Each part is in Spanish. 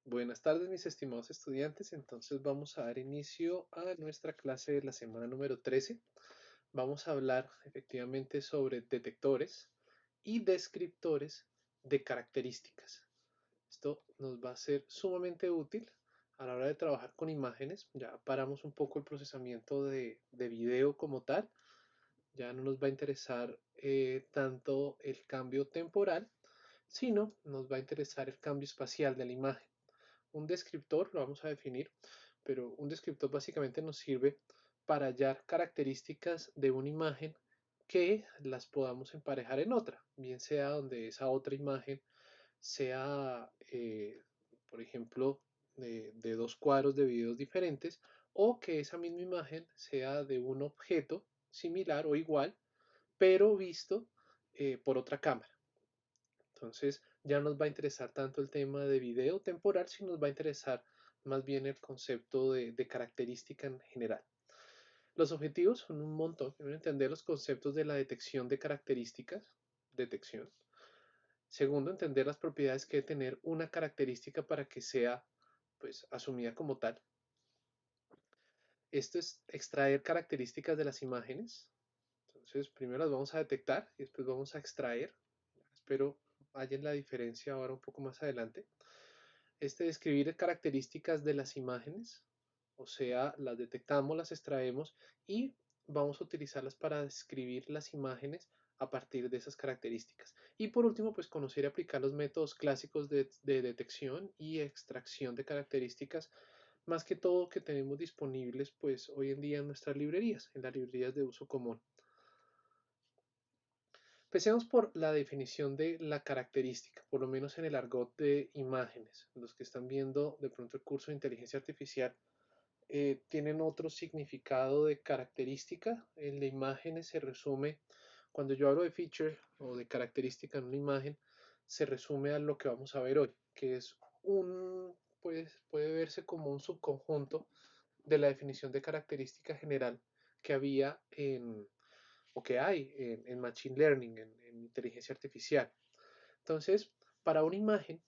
Buenas tardes, mis estimados estudiantes. Entonces vamos a dar inicio a nuestra clase de la semana número 13. Vamos a hablar efectivamente sobre detectores y descriptores de características. Esto nos va a ser sumamente útil a la hora de trabajar con imágenes. Ya paramos un poco el procesamiento de video como tal. Ya no nos va a interesar tanto el cambio temporal, sino nos va a interesar el cambio espacial de la imagen. Un descriptor lo vamos a definir, pero un descriptor básicamente nos sirve para hallar características de una imagen que las podamos emparejar en otra, bien sea donde esa otra imagen sea, por ejemplo, de dos cuadros de videos diferentes, o que esa misma imagen sea de un objeto similar o igual, pero visto por otra cámara. Entonces ya nos va a interesar tanto el tema de video temporal, sino nos va a interesar más bien el concepto de característica en general. Los objetivos son un montón. Primero, entender los conceptos de la detección de características, detección. Segundo, entender las propiedades que debe tener una característica para que sea pues, asumida como tal. Esto es extraer características de las imágenes. Entonces, primero las vamos a detectar y después vamos a extraer. Espero hallen la diferencia ahora un poco más adelante. Describir características de las imágenes, o sea, las detectamos, las extraemos y vamos a utilizarlas para describir las imágenes a partir de esas características. Y por último, pues conocer y aplicar los métodos clásicos de detección y extracción de características, más que todo que tenemos disponibles pues hoy en día en nuestras librerías, en las librerías de uso común. Empecemos por la definición de la característica, por lo menos en el argot de imágenes. Los que están viendo de pronto el curso de inteligencia artificial tienen otro significado de característica. El de imágenes se resume, cuando yo hablo de feature o de característica en una imagen, se resume a lo que vamos a ver hoy, que es puede verse como un subconjunto de la definición de característica general que había o que hay en Machine Learning, en inteligencia artificial. Entonces, para una imagen,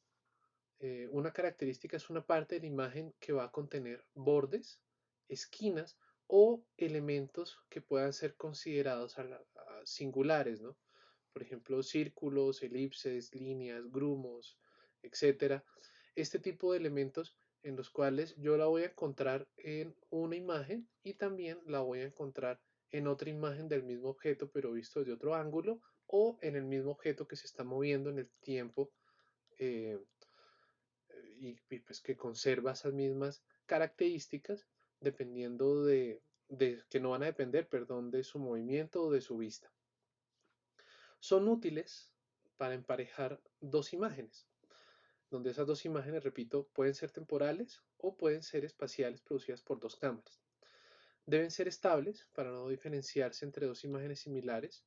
una característica es una parte de la imagen que va a contener bordes, esquinas o elementos que puedan ser considerados a singulares, ¿no? Por ejemplo, círculos, elipses, líneas, grumos, etcétera. Este tipo de elementos en los cuales yo la voy a encontrar en una imagen y también la voy a encontrar en otra imagen del mismo objeto, pero visto desde otro ángulo, o en el mismo objeto que se está moviendo en el tiempo eh, pues que conserva esas mismas características dependiendo que no van a depender, perdón, de su movimiento o de su vista. Son útiles para emparejar dos imágenes, donde esas dos imágenes, repito, pueden ser temporales o pueden ser espaciales producidas por dos cámaras. Deben ser estables para no diferenciarse entre dos imágenes similares.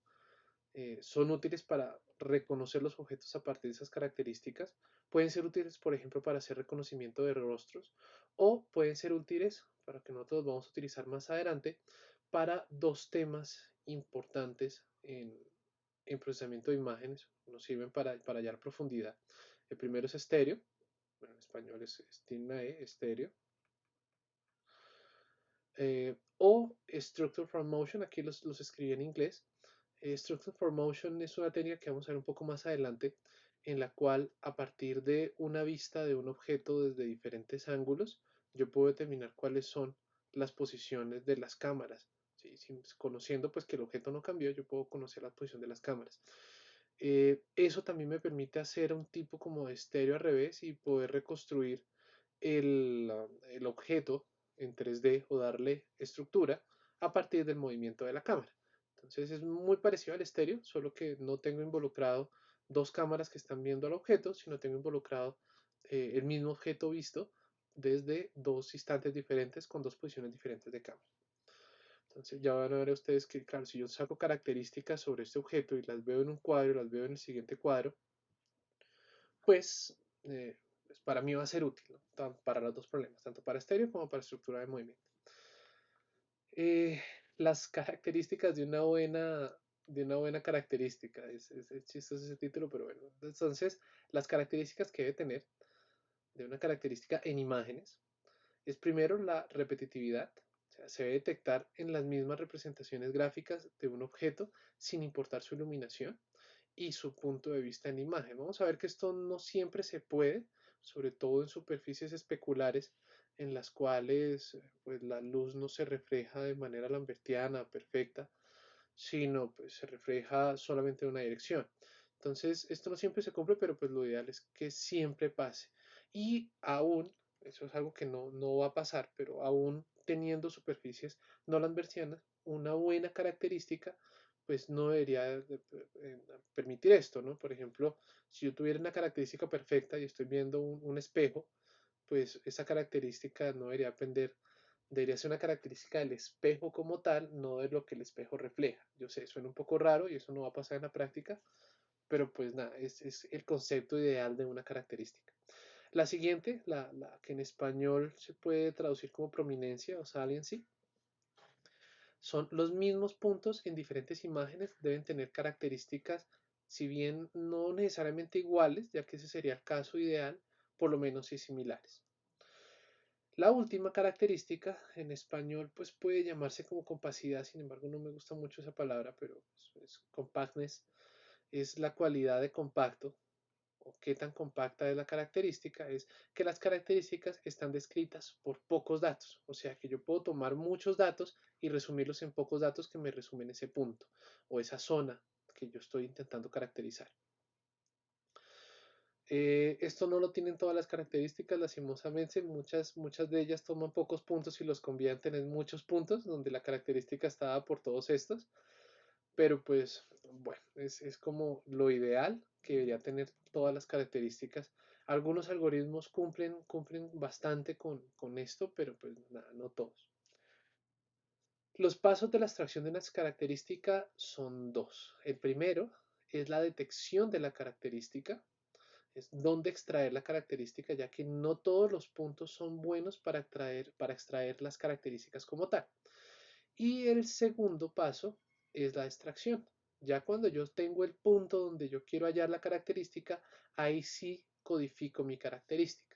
Son útiles para reconocer los objetos a partir de esas características. Pueden ser útiles, por ejemplo, para hacer reconocimiento de rostros o pueden ser útiles, para que nosotros vamos a utilizar más adelante, para dos temas importantes en procesamiento de imágenes. Nos sirven para hallar profundidad. El primero es estéreo. Bueno, en español es estéreo. O Structure from Motion, aquí los escribí en inglés. Structure for Motion es una técnica que vamos a ver un poco más adelante, en la cual a partir de una vista de un objeto desde diferentes ángulos, yo puedo determinar cuáles son las posiciones de las cámaras. ¿Sí? Conociendo pues que el objeto no cambió, yo puedo conocer la posición de las cámaras. Eso también me permite hacer un tipo como de estéreo al revés y poder reconstruir el objeto en 3D o darle estructura a partir del movimiento de la cámara. Entonces es muy parecido al estéreo, solo que no tengo involucrado dos cámaras que están viendo al objeto, sino tengo involucrado el mismo objeto visto desde dos instantes diferentes con dos posiciones diferentes de cámara. Entonces ya van a ver ustedes que, claro, si yo saco características sobre este objeto y las veo en un cuadro, las veo en el siguiente cuadro, pues para mí va a ser útil, ¿no? Para los dos problemas, tanto para estéreo como para estructura de movimiento. Las características de una buena característica, es chistoso ese título, pero bueno, entonces las características que debe tener de una característica en imágenes es primero la repetitividad. O sea, se debe detectar en las mismas representaciones gráficas de un objeto sin importar su iluminación y su punto de vista en la imagen. Vamos a ver que esto no siempre se puede, sobre todo en superficies especulares en las cuales pues, la luz no se refleja de manera lambertiana, perfecta, sino pues se refleja solamente en una dirección. Entonces, esto no siempre se cumple, pero pues lo ideal es que siempre pase. Y aún, eso es algo que no va a pasar, pero aún teniendo superficies no lambertianas, una buena característica pues no debería permitir esto, ¿no? Por ejemplo, si yo tuviera una característica perfecta y estoy viendo un espejo, pues esa característica no debería depender, debería ser una característica del espejo como tal, no de lo que el espejo refleja. Yo sé, suena un poco raro y eso no va a pasar en la práctica, pero pues nada, es el concepto ideal de una característica. La siguiente, la que en español se puede traducir como prominencia o saliency, son los mismos puntos en diferentes imágenes, deben tener características, si bien no necesariamente iguales, ya que ese sería el caso ideal, por lo menos sí similares. La última característica en español pues puede llamarse como compacidad, sin embargo no me gusta mucho esa palabra, pero es compactness, es la cualidad de compacto o qué tan compacta es la característica, es que las características están descritas por pocos datos, o sea que yo puedo tomar muchos datos y resumirlos en pocos datos que me resumen ese punto o esa zona que yo estoy intentando caracterizar. Esto no lo tienen todas las características, lastimosamente, muchas de ellas toman pocos puntos y los convierten en muchos puntos, donde la característica está dada por todos estos, pero pues bueno, es como lo ideal que debería tener todas las características. Algunos algoritmos cumplen bastante con esto, pero pues nada, no todos. Los pasos de la extracción de una característica son dos. El primero es la detección de la característica, es dónde extraer la característica, ya que no todos los puntos son buenos para extraer las características como tal. Y el segundo paso es la extracción. Ya cuando yo tengo el punto donde yo quiero hallar la característica, ahí sí codifico mi característica.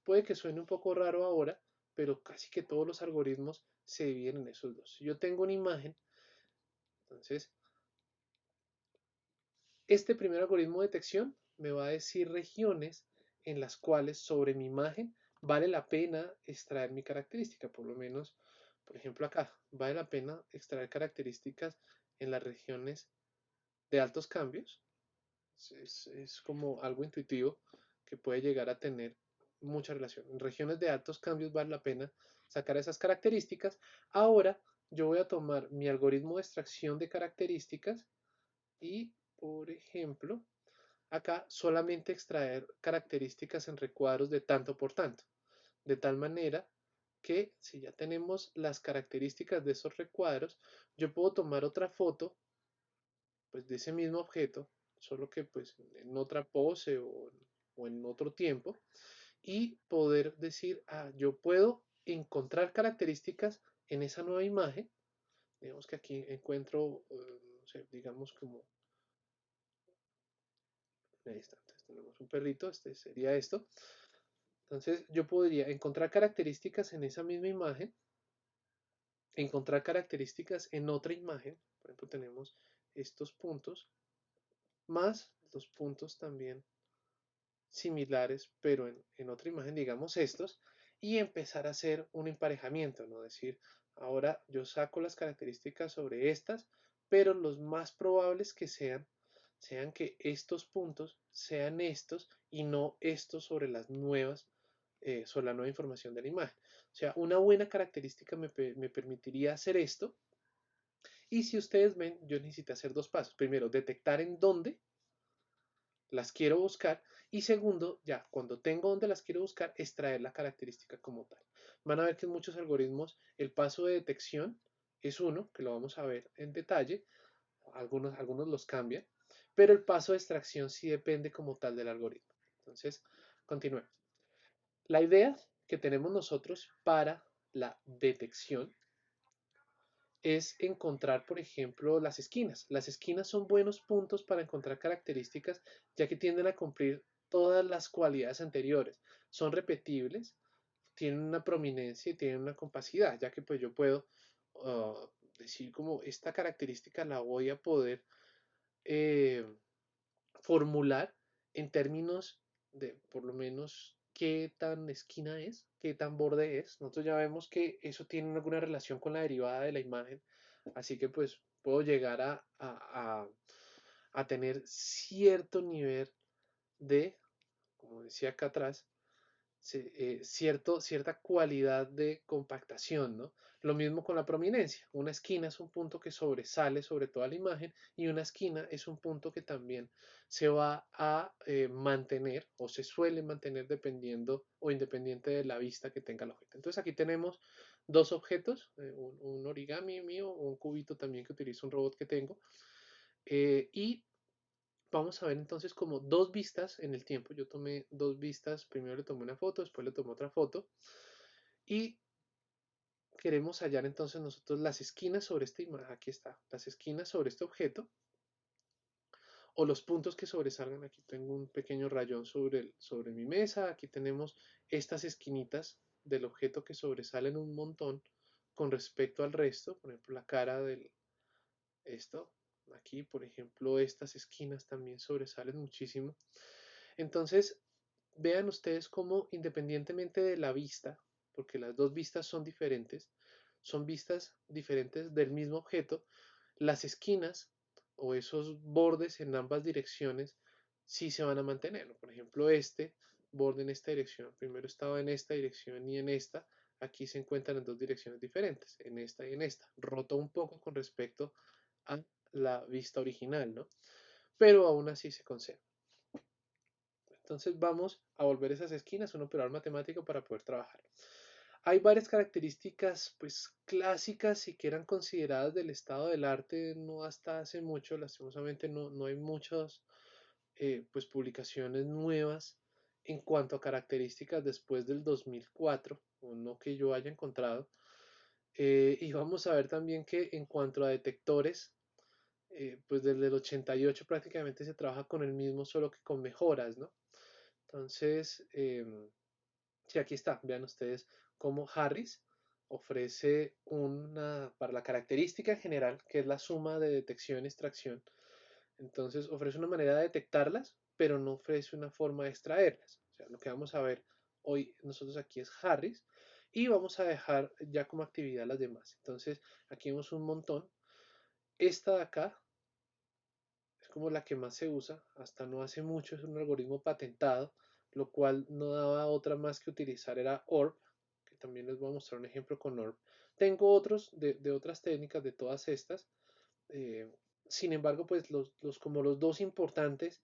Puede que suene un poco raro ahora, pero casi que todos los algoritmos se dividen en esos dos. Si yo tengo una imagen, entonces este primer algoritmo de detección me va a decir regiones en las cuales sobre mi imagen vale la pena extraer mi característica, por lo menos, por ejemplo acá, vale la pena extraer características en las regiones de altos cambios. Es como algo intuitivo que puede llegar a tener mucha relación. En regiones de altos cambios vale la pena sacar esas características. Ahora yo voy a tomar mi algoritmo de extracción de características y, por ejemplo, acá solamente extraer características en recuadros de tanto por tanto, de tal manera que si ya tenemos las características de esos recuadros, yo puedo tomar otra foto pues, de ese mismo objeto, solo que pues en otra pose o en otro tiempo, y poder decir, ah, yo puedo encontrar características en esa nueva imagen. Digamos que aquí encuentro, no sé, digamos como ahí está. Entonces tenemos un perrito, este sería esto. Entonces yo podría encontrar características en esa misma imagen, encontrar características en otra imagen. Por ejemplo, tenemos estos puntos, más los puntos también similares, pero en otra imagen, digamos estos, y empezar a hacer un emparejamiento, ¿no? Decir, ahora yo saco las características sobre estas, pero los más probables que sean que estos puntos sean estos y no estos sobre las nuevas, sobre la nueva información de la imagen. O sea, una buena característica me permitiría hacer esto. Y si ustedes ven, yo necesito hacer dos pasos. Primero, detectar en dónde las quiero buscar. Y segundo, ya, cuando tengo donde las quiero buscar, extraer la característica como tal. Van a ver que en muchos algoritmos el paso de detección es uno, que lo vamos a ver en detalle. Algunos los cambian, pero el paso de extracción sí depende como tal del algoritmo. Entonces, continuemos. La idea que tenemos nosotros para la detección es encontrar, por ejemplo, las esquinas. Las esquinas son buenos puntos para encontrar características, ya que tienden a cumplir todas las cualidades anteriores. Son repetibles, tienen una prominencia y tienen una compacidad, ya que pues yo puedo decir como esta característica la voy a poder eh, formular en términos de por lo menos qué tan esquina es, qué tan borde es. Nosotros ya vemos que eso tiene alguna relación con la derivada de la imagen, así que pues puedo llegar a tener cierto nivel de, como decía acá atrás, cierta cualidad de compactación, ¿no? Lo mismo con la prominencia. Una esquina es un punto que sobresale sobre toda la imagen y una esquina es un punto que también se va a mantener o se suele mantener dependiendo o independiente de la vista que tenga el objeto. Entonces aquí tenemos dos objetos, un origami mío, un cubito también que utilizo un robot que tengo, y vamos a ver entonces como dos vistas en el tiempo. Yo tomé dos vistas, primero le tomé una foto, después le tomé otra foto y queremos hallar entonces nosotros las esquinas sobre esta imagen, aquí está, las esquinas sobre este objeto o los puntos que sobresalgan. Aquí tengo un pequeño rayón sobre mi mesa, aquí tenemos estas esquinitas del objeto que sobresalen un montón con respecto al resto, por ejemplo la cara del esto, aquí por ejemplo estas esquinas también sobresalen muchísimo. Entonces, vean ustedes cómo independientemente de la vista, porque las dos vistas son vistas diferentes del mismo objeto, las esquinas o esos bordes en ambas direcciones sí se van a mantener. Por ejemplo, este borde en esta dirección, primero estaba en esta dirección y en esta, aquí se encuentran en dos direcciones diferentes, en esta y en esta. Roto un poco con respecto a la vista original, ¿no? Pero aún así se conserva. Entonces vamos a volver esas esquinas, un operador matemático para poder trabajar. Hay varias características pues clásicas y que eran consideradas del estado del arte no hasta hace mucho, lastimosamente no hay muchas pues publicaciones nuevas en cuanto a características después del 2004, o no que yo haya encontrado. Y vamos a ver también que en cuanto a detectores, pues desde el 88 prácticamente se trabaja con el mismo, solo que con mejoras, ¿no? Entonces, sí, aquí está. Vean ustedes cómo Harris ofrece para la característica en general, que es la suma de detección y extracción. Entonces, ofrece una manera de detectarlas, pero no ofrece una forma de extraerlas. O sea, lo que vamos a ver hoy nosotros aquí es Harris y vamos a dejar ya como actividad las demás. Entonces, aquí vemos un montón. Esta de acá es como la que más se usa, hasta no hace mucho es un algoritmo patentado, lo cual no daba otra más que utilizar era ORB, que también les voy a mostrar un ejemplo con ORB. Tengo otros de otras técnicas de todas estas, eh, sin embargo, pues como los dos importantes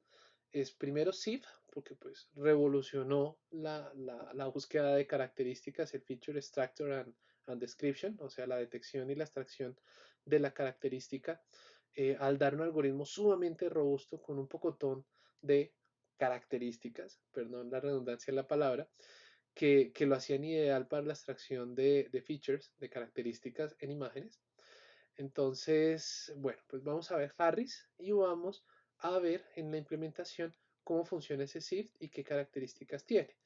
es primero SIF, porque pues revolucionó la búsqueda de características, el Feature Extractor and Description, o sea, la detección y la extracción de la característica, al dar un algoritmo sumamente robusto con un pocotón de características, perdón la redundancia en la palabra, que lo hacían ideal para la extracción de features, de características en imágenes. Entonces, bueno, pues vamos a ver Harris y vamos a ver en la implementación cómo funciona ese SIFT y qué características tiene,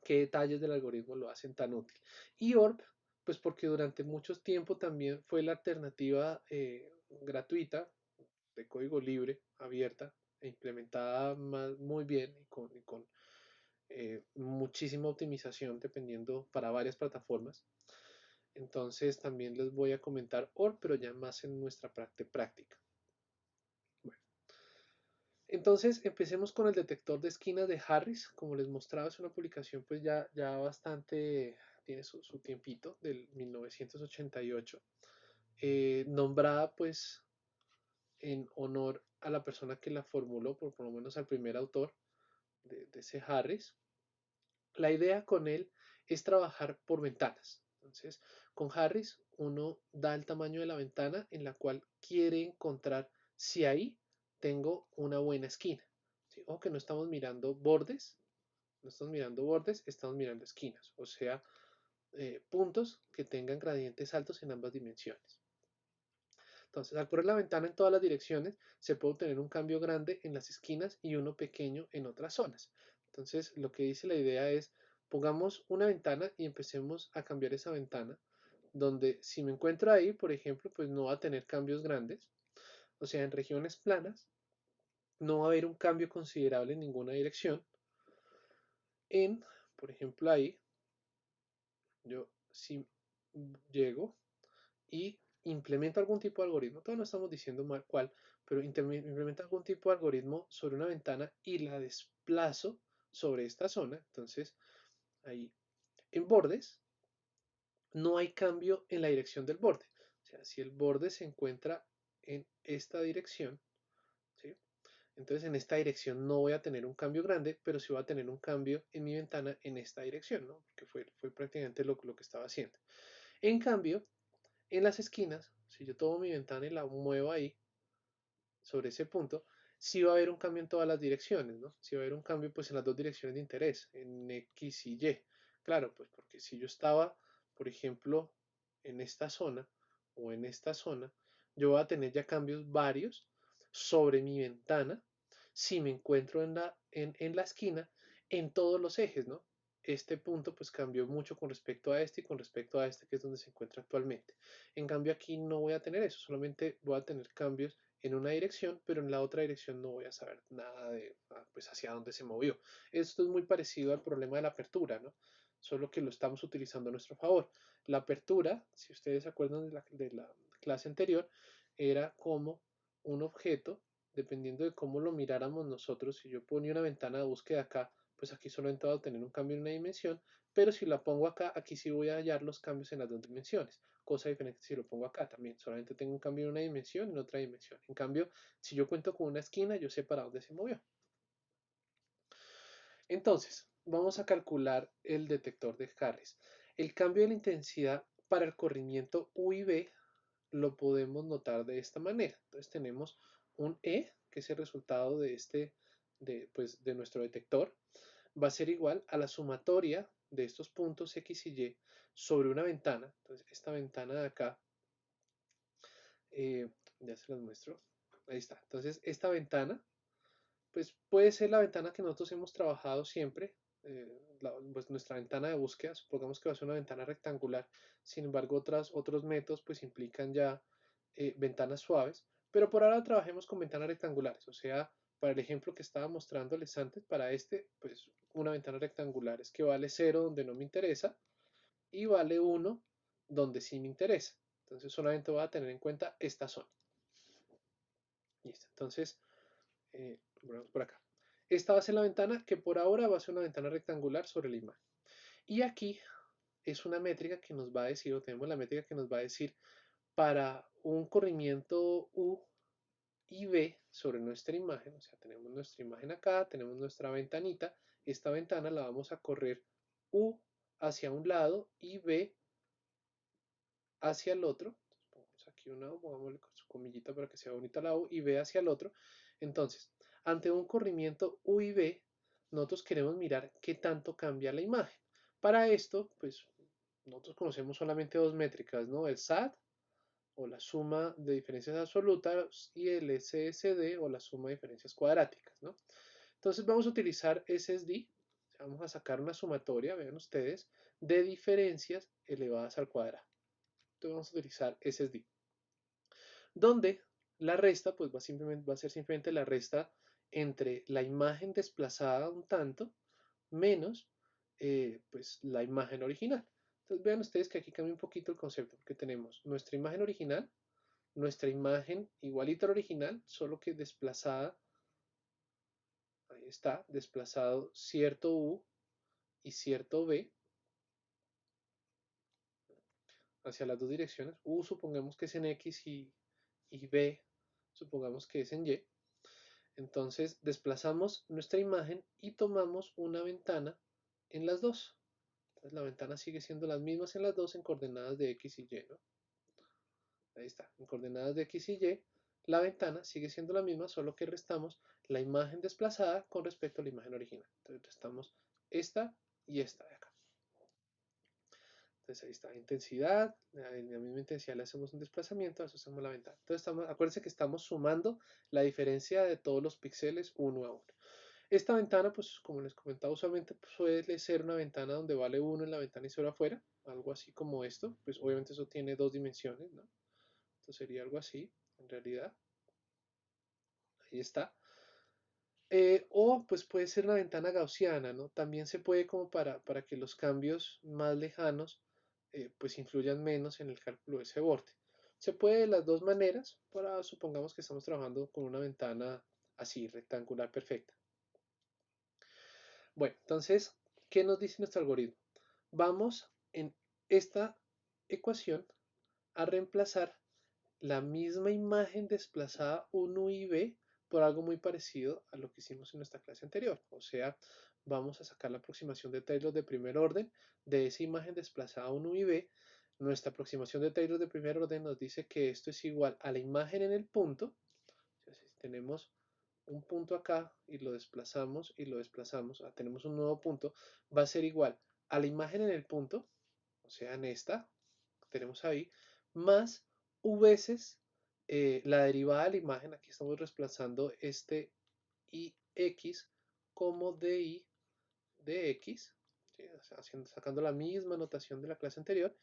qué detalles del algoritmo lo hacen tan útil. Y ORB, pues porque durante mucho tiempo también fue la alternativa gratuita de código libre, abierta e implementada muy bien y con muchísima optimización dependiendo para varias plataformas. Entonces también les voy a comentar OR, pero ya más en nuestra práctica. Bueno, entonces empecemos con el detector de esquinas de Harris. Como les mostraba, es una publicación pues ya bastante, tiene su tiempito, del 1988, nombrada pues en honor a la persona que la formuló, por lo menos al primer autor de ese Harris. La idea con él es trabajar por ventanas. Entonces, con Harris uno da el tamaño de la ventana en la cual quiere encontrar si ahí tengo una buena esquina. ¿Sí? O que no estamos mirando bordes, estamos mirando esquinas, o sea, puntos que tengan gradientes altos en ambas dimensiones. Entonces, al correr la ventana en todas las direcciones, se puede obtener un cambio grande en las esquinas y uno pequeño en otras zonas. Entonces, lo que dice la idea es, pongamos una ventana y empecemos a cambiar esa ventana, donde si me encuentro ahí, por ejemplo, pues no va a tener cambios grandes. O sea, en regiones planas no va a haber un cambio considerable en ninguna dirección. Por ejemplo, ahí, yo si llego y implemento algún tipo de algoritmo, todavía no estamos diciendo mal cuál, pero implemento algún tipo de algoritmo sobre una ventana y la desplazo sobre esta zona. Entonces, ahí en bordes no hay cambio en la dirección del borde. O sea, si el borde se encuentra en esta dirección, ¿sí? Entonces en esta dirección no voy a tener un cambio grande, pero sí voy a tener un cambio en mi ventana en esta dirección, ¿no? Porque fue prácticamente lo que estaba haciendo. En cambio, en las esquinas, si yo tomo mi ventana y la muevo ahí, sobre ese punto, sí va a haber un cambio en todas las direcciones, ¿no? Sí va a haber un cambio pues en las dos direcciones de interés, en X y Y. Claro, pues porque si yo estaba, por ejemplo, en esta zona o en esta zona, yo voy a tener ya cambios varios sobre mi ventana si me encuentro en la esquina en todos los ejes, ¿no? Este punto pues cambió mucho con respecto a este y con respecto a este que es donde se encuentra actualmente. En cambio aquí no voy a tener eso, solamente voy a tener cambios en una dirección, pero en la otra dirección no voy a saber nada de pues hacia dónde se movió. Esto es muy parecido al problema de la apertura, ¿no? Solo que lo estamos utilizando a nuestro favor. La apertura, si ustedes se acuerdan de la clase anterior, era como un objeto, dependiendo de cómo lo miráramos nosotros. Si yo ponía una ventana de búsqueda acá, pues aquí solamente va a tener un cambio en una dimensión, pero si la pongo acá, aquí sí voy a hallar los cambios en las dos dimensiones. Cosa diferente si lo pongo acá también, solamente tengo un cambio en una dimensión y en otra dimensión. En cambio, si yo cuento con una esquina, yo sé para dónde se movió. Entonces, vamos a calcular el detector de Harris. El cambio de la intensidad para el corrimiento U y B lo podemos notar de esta manera. Entonces tenemos un E, que es el resultado de pues, de nuestro detector, va a ser igual a la sumatoria de estos puntos X y Y sobre una ventana. Entonces, esta ventana de acá, ya se las muestro. Ahí está. Entonces, esta ventana, pues puede ser la ventana que nosotros hemos trabajado siempre, pues nuestra ventana de búsqueda, supongamos que va a ser una ventana rectangular. Sin embargo, otros métodos pues implican ya ventanas suaves, pero por ahora trabajemos con ventanas rectangulares, o sea, para el ejemplo que estaba mostrándoles antes, para este, pues una ventana rectangular es que vale 0 donde no me interesa y vale 1 donde sí me interesa. Entonces solamente voy a tener en cuenta esta zona. Listo. Entonces, volvemos por acá. Esta va a ser la ventana que por ahora va a ser una ventana rectangular sobre la imagen. Y aquí es una métrica que nos va a decir, o tenemos la métrica que nos va a decir para un corrimiento U y B sobre nuestra imagen, o sea, tenemos nuestra imagen acá, tenemos nuestra ventanita, esta ventana la vamos a correr U hacia un lado y B hacia el otro. Entonces, pongamos aquí una U, pongámosle con su comillita para que sea bonita la U y B hacia el otro. Entonces, ante un corrimiento U y B, nosotros queremos mirar qué tanto cambia la imagen. Para esto, pues nosotros conocemos solamente dos métricas, ¿no? El SAT o la suma de diferencias absolutas y el SSD o la suma de diferencias cuadráticas, ¿no? Entonces vamos a utilizar SSD, vamos a sacar una sumatoria, vean ustedes, de diferencias elevadas al cuadrado. Entonces vamos a utilizar SSD, donde la resta pues va a ser simplemente la resta entre la imagen desplazada un tanto menos pues la imagen original. Entonces vean ustedes que aquí cambia un poquito el concepto, porque tenemos nuestra imagen original, nuestra imagen igualita al original, solo que desplazada, ahí está, desplazado cierto U y cierto B hacia las dos direcciones. U supongamos que es en X y B supongamos que es en Y. Entonces desplazamos nuestra imagen y tomamos una ventana en las dos. Entonces la ventana sigue siendo las mismas en las dos en coordenadas de X y Y, ¿no? Ahí está, en coordenadas de X y Y, la ventana sigue siendo la misma, solo que restamos la imagen desplazada con respecto a la imagen original. Entonces restamos esta y esta de acá. Entonces ahí está, intensidad, en la misma intensidad le hacemos un desplazamiento, asociamos la ventana. Entonces acuérdense que estamos sumando la diferencia de todos los píxeles uno a uno. Esta ventana, pues como les comentaba, usualmente suele ser una ventana donde vale 1 en la ventana y 0 afuera, algo así como esto, pues obviamente eso tiene dos dimensiones, ¿no? Esto sería algo así, en realidad. Ahí está. O pues puede ser una ventana gaussiana, ¿no? También se puede como para que los cambios más lejanos pues influyan menos en el cálculo de ese borde. Se puede de las dos maneras, supongamos que estamos trabajando con una ventana así, rectangular perfecta. Bueno, entonces, ¿qué nos dice nuestro algoritmo? Vamos en esta ecuación a reemplazar la misma imagen desplazada 1 y b por algo muy parecido a lo que hicimos en nuestra clase anterior. O sea, vamos a sacar la aproximación de Taylor de primer orden de esa imagen desplazada 1 y b. Nuestra aproximación de Taylor de primer orden nos dice que esto es igual a la imagen en el punto. O sea, si tenemos un punto acá y lo desplazamos, tenemos un nuevo punto, va a ser igual a la imagen en el punto, o sea, en esta, tenemos ahí, más v veces la derivada de la imagen, aquí estamos desplazando este ix como dy de x, ¿sí? O sea, sacando la misma notación de la clase anterior.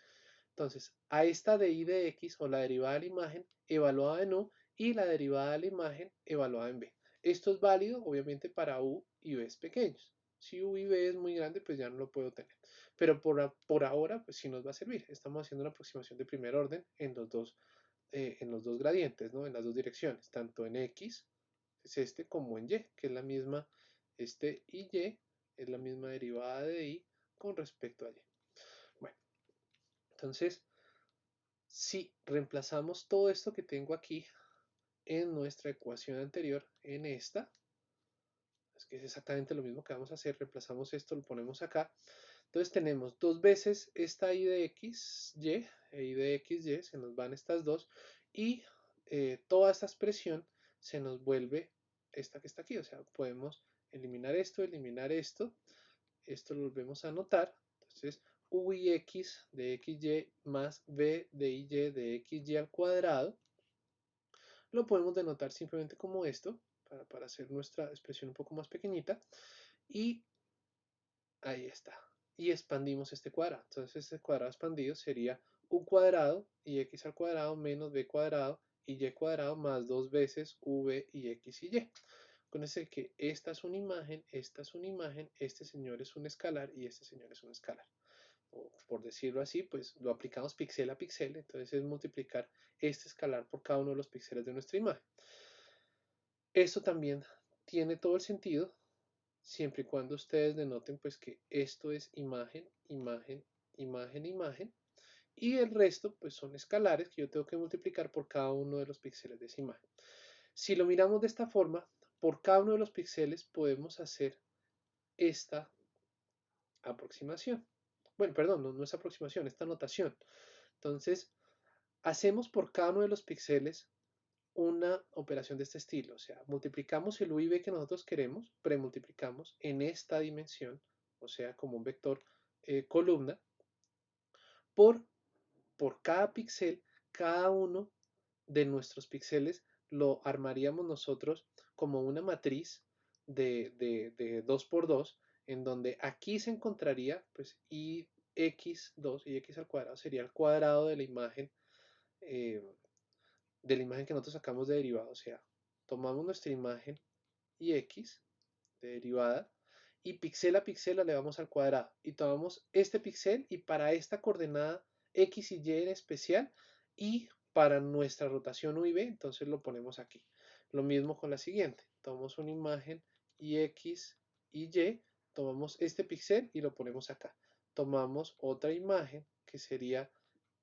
Entonces, a esta dy de x o la derivada de la imagen evaluada en u y la derivada de la imagen evaluada en b. Esto es válido, obviamente, para u y b pequeños. Si u y b es muy grande, pues ya no lo puedo tener. Pero por ahora, pues sí nos va a servir. Estamos haciendo una aproximación de primer orden en los dos gradientes, ¿no? En las dos direcciones, tanto en x, es este, como en y, que es la misma, este y es la misma derivada de y con respecto a y. Bueno, entonces, si reemplazamos todo esto que tengo aquí en nuestra ecuación anterior, en esta, es que es exactamente lo mismo que vamos a hacer, reemplazamos esto, lo ponemos acá. Entonces tenemos dos veces esta y de x, y, e y de x, y, se nos van estas dos, y toda esta expresión se nos vuelve esta que está aquí. O sea, podemos eliminar esto lo volvemos a anotar. Entonces, u y x de xy más b de y de xy al cuadrado, lo podemos denotar simplemente como esto, para hacer nuestra expresión un poco más pequeñita, y ahí está. Y expandimos este cuadrado. Entonces este cuadrado expandido sería u cuadrado y x al cuadrado menos b cuadrado y y cuadrado más dos veces v y x y y. Acuérdense que esta es una imagen, esta es una imagen, este señor es un escalar y este señor es un escalar. O, por decirlo así, pues lo aplicamos píxel a píxel, entonces es multiplicar este escalar por cada uno de los píxeles de nuestra imagen. Esto también tiene todo el sentido siempre y cuando ustedes denoten pues que esto es imagen, imagen, imagen, imagen, y el resto pues son escalares que yo tengo que multiplicar por cada uno de los píxeles de esa imagen. Si lo miramos de esta forma, por cada uno de los píxeles podemos hacer esta aproximación. Bueno, perdón, no es aproximación, esta notación. Entonces, hacemos por cada uno de los píxeles una operación de este estilo, o sea, multiplicamos el u y b que nosotros queremos, premultiplicamos en esta dimensión, o sea, como un vector columna, por, por cada píxel, cada uno de nuestros píxeles lo armaríamos nosotros como una matriz de 2 por 2, en donde aquí se encontraría pues ix2 y x al cuadrado sería el cuadrado eh, de la imagen que nosotros sacamos de derivada. O sea, tomamos nuestra imagen y x de derivada y píxel a píxel le vamos al cuadrado y tomamos este píxel y para esta coordenada x y y en especial y para nuestra rotación u y b entonces lo ponemos aquí. Lo mismo con la siguiente, tomamos una imagen y x y y, tomamos este píxel y lo ponemos acá. Tomamos otra imagen que sería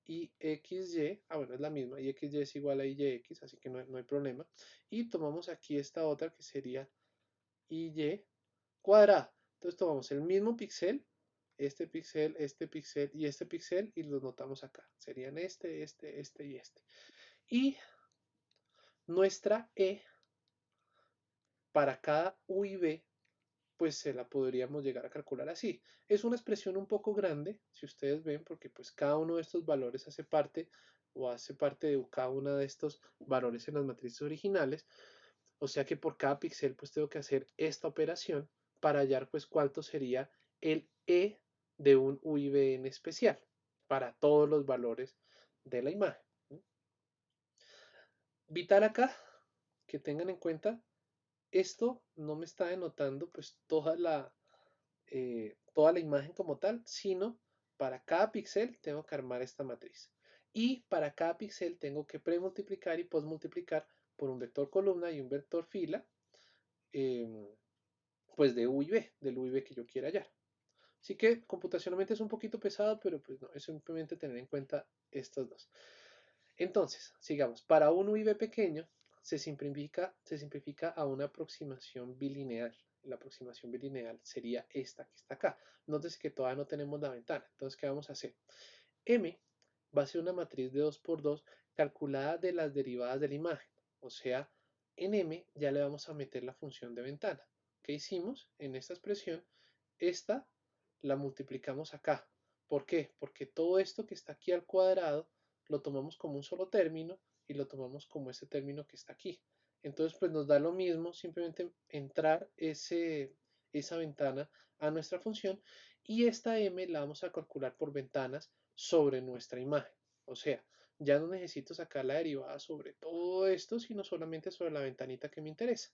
y xy, bueno, es la misma, y xy es igual a yx, así que no hay problema. Y tomamos aquí esta otra que sería y cuadrada. Entonces tomamos el mismo píxel, este píxel y este píxel y los notamos acá. Serían este y este. Y nuestra e para cada u y b pues se la podríamos llegar a calcular así. Es una expresión un poco grande, si ustedes ven, porque pues cada uno de estos valores hace parte de cada uno de estos valores en las matrices originales. O sea que por cada píxel pues tengo que hacer esta operación para hallar pues cuánto sería el E de un UIB en especial para todos los valores de la imagen. Vital acá que tengan en cuenta, esto no me está denotando pues toda la imagen como tal, sino para cada píxel tengo que armar esta matriz. Y para cada píxel tengo que premultiplicar y postmultiplicar por un vector columna y un vector fila, pues de U y B, del U y B que yo quiera hallar. Así que computacionalmente es un poquito pesado, pero pues no, es simplemente tener en cuenta estos dos. Entonces, sigamos. Para un U y B pequeño se simplifica a una aproximación bilineal. La aproximación bilineal sería esta que está acá. Nótese que todavía no tenemos la ventana. Entonces, ¿qué vamos a hacer? M va a ser una matriz de 2 por 2 calculada de las derivadas de la imagen. O sea, en M ya le vamos a meter la función de ventana. ¿Qué hicimos? En esta expresión, esta la multiplicamos acá. ¿Por qué? Porque todo esto que está aquí al cuadrado lo tomamos como un solo término y lo tomamos como ese término que está aquí. Entonces, pues nos da lo mismo simplemente entrar esa ventana a nuestra función y esta m la vamos a calcular por ventanas sobre nuestra imagen. O sea, ya no necesito sacar la derivada sobre todo esto, sino solamente sobre la ventanita que me interesa.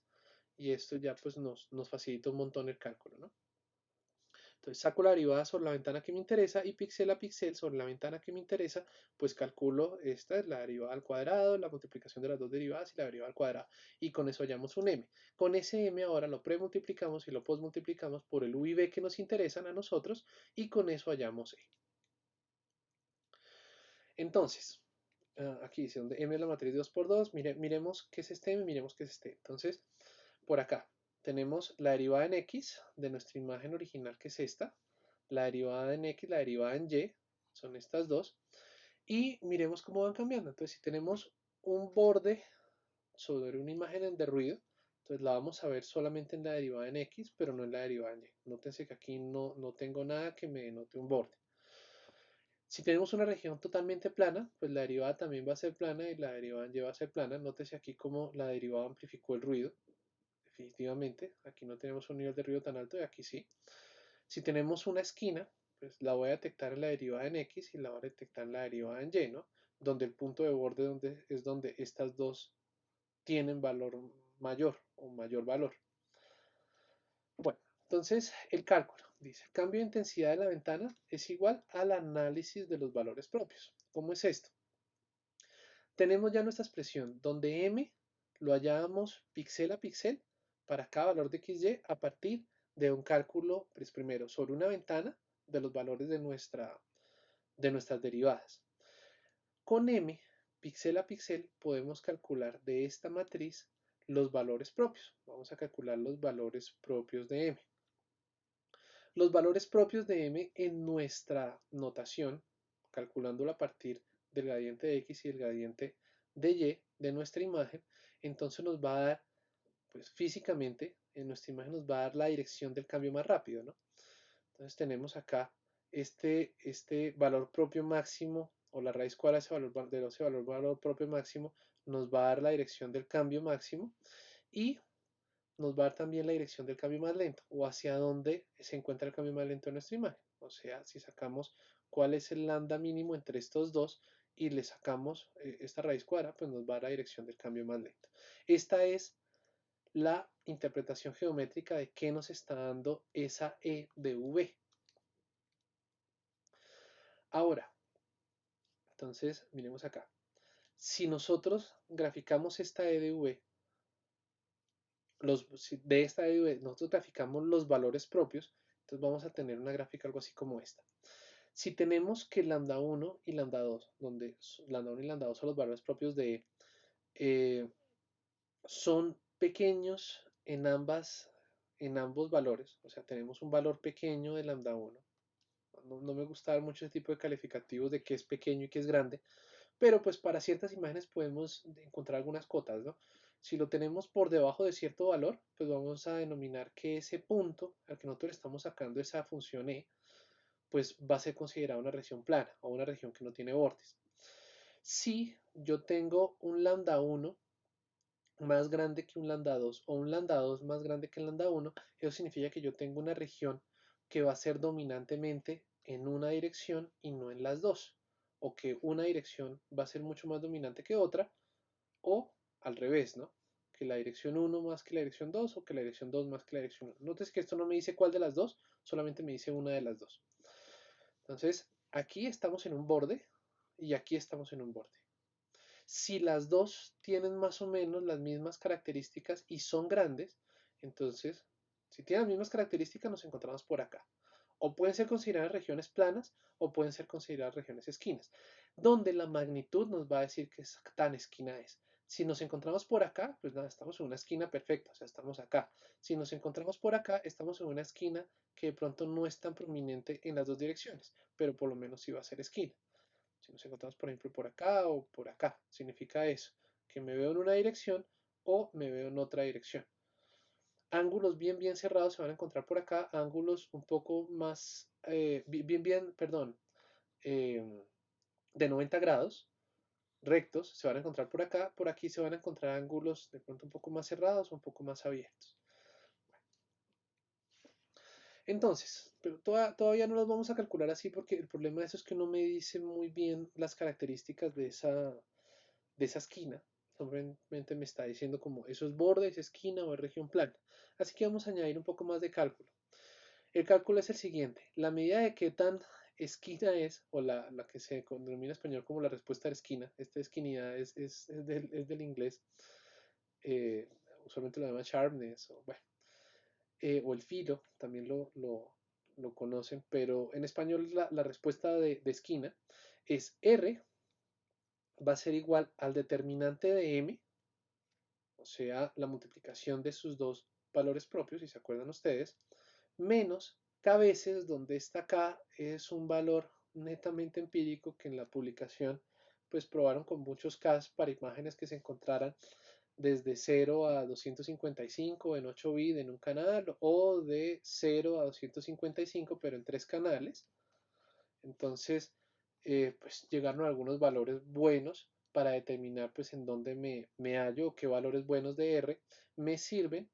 Y esto ya pues nos facilita un montón el cálculo, ¿no? Entonces saco la derivada sobre la ventana que me interesa y píxel a píxel sobre la ventana que me interesa, pues calculo, esta es la derivada al cuadrado, la multiplicación de las dos derivadas y la derivada al cuadrado. Y con eso hallamos un m. Con ese m ahora lo premultiplicamos y lo postmultiplicamos por el u y b que nos interesan a nosotros y con eso hallamos e. Entonces, aquí dice donde m es la matriz de 2 por 2, miremos qué es este m, miremos qué es este. Entonces, por acá tenemos la derivada en x de nuestra imagen original que es esta, la derivada en x, la derivada en y, son estas dos, y miremos cómo van cambiando. Entonces, si tenemos un borde sobre una imagen de ruido, entonces la vamos a ver solamente en la derivada en x, pero no en la derivada en y. Nótense que aquí no tengo nada que me denote un borde. Si tenemos una región totalmente plana, pues la derivada también va a ser plana y la derivada en y va a ser plana. Nótese aquí cómo la derivada amplificó el ruido. Definitivamente, aquí no tenemos un nivel de ruido tan alto y aquí sí. Si tenemos una esquina, pues la voy a detectar en la derivada en x y la voy a detectar en la derivada en y, ¿no? Donde el punto de borde es donde estas dos tienen valor mayor o mayor valor. Bueno, entonces el cálculo dice, el cambio de intensidad de la ventana es igual al análisis de los valores propios. ¿Cómo es esto? Tenemos ya nuestra expresión donde m lo hallamos píxel a píxel para cada valor de xy a partir de un cálculo, pues primero, sobre una ventana de los valores de nuestras derivadas. Con m, píxel a píxel, podemos calcular de esta matriz los valores propios. Vamos a calcular los valores propios de m. Los valores propios de m en nuestra notación, calculándolo a partir del gradiente de x y el gradiente de y de nuestra imagen, entonces nos va a dar, pues físicamente, en nuestra imagen nos va a dar la dirección del cambio más rápido, ¿no? Entonces tenemos acá este valor propio máximo o la raíz cuadrada de ese valor propio máximo nos va a dar la dirección del cambio máximo y nos va a dar también la dirección del cambio más lento o hacia dónde se encuentra el cambio más lento en nuestra imagen. O sea, si sacamos cuál es el lambda mínimo entre estos dos y le sacamos esta raíz cuadrada, pues nos va a dar la dirección del cambio más lento. Esta es la interpretación geométrica de qué nos está dando esa E de V. Ahora, entonces, miremos acá. Si nosotros graficamos esta E de V, de esta E de V, nosotros graficamos los valores propios, entonces vamos a tener una gráfica algo así como esta. Si tenemos que lambda 1 y lambda 2, donde lambda 1 y lambda 2 son los valores propios de E, son pequeños en ambos valores, o sea, tenemos un valor pequeño de lambda 1. No me gusta dar mucho ese tipo de calificativos de qué es pequeño y qué es grande, pero pues para ciertas imágenes podemos encontrar algunas cotas, ¿no? Si lo tenemos por debajo de cierto valor, pues vamos a denominar que ese punto al que nosotros le estamos sacando esa función e, pues va a ser considerada una región plana o una región que no tiene bordes. Si yo tengo un lambda 1 más grande que un lambda 2 o un lambda 2 más grande que el lambda 1, eso significa que yo tengo una región que va a ser dominantemente en una dirección y no en las dos, o que una dirección va a ser mucho más dominante que otra, o al revés, ¿no? Que la dirección 1 más que la dirección 2 o que la dirección 2 más que la dirección 1. Notes que esto no me dice cuál de las dos, solamente me dice una de las dos. Entonces, aquí estamos en un borde y aquí estamos en un borde. Si las dos tienen más o menos las mismas características y son grandes, entonces, si tienen las mismas características, nos encontramos por acá. O pueden ser consideradas regiones planas o pueden ser consideradas regiones esquinas, donde la magnitud nos va a decir qué tan esquina es. Si nos encontramos por acá, pues nada, estamos en una esquina perfecta, o sea, estamos acá. Si nos encontramos por acá, estamos en una esquina que de pronto no es tan prominente en las dos direcciones, pero por lo menos sí va a ser esquina. Si nos encontramos, por ejemplo, por acá o por acá, significa eso, que me veo en una dirección o me veo en otra dirección. Ángulos bien cerrados se van a encontrar por acá, ángulos un poco más, perdón, eh, de 90 grados, rectos, se van a encontrar por acá, por aquí se van a encontrar ángulos de pronto un poco más cerrados, un poco más abiertos. Entonces, pero todavía no los vamos a calcular así porque el problema de eso es que no me dice muy bien las características de esa esquina. Simplemente me está diciendo como eso es borde, es esquina o es región plana. Así que vamos a añadir un poco más de cálculo. El cálculo es el siguiente. La medida de qué tan esquina es, o la que se denomina en español como la respuesta de esquina, esta esquinidad es del inglés, eh, usualmente lo llama sharpness, o, bueno, o el filo, también lo conocen, pero en español la respuesta de esquina es R va a ser igual al determinante de M, o sea, la multiplicación de sus dos valores propios, si se acuerdan ustedes, menos K veces, donde esta K es un valor netamente empírico que en la publicación pues probaron con muchos Ks para imágenes que se encontraran desde 0 a 255 en 8 bits en un canal o de 0 a 255 pero en 3 canales. Entonces, pues llegaron a algunos valores buenos para determinar pues en dónde me hallo o qué valores buenos de R me sirven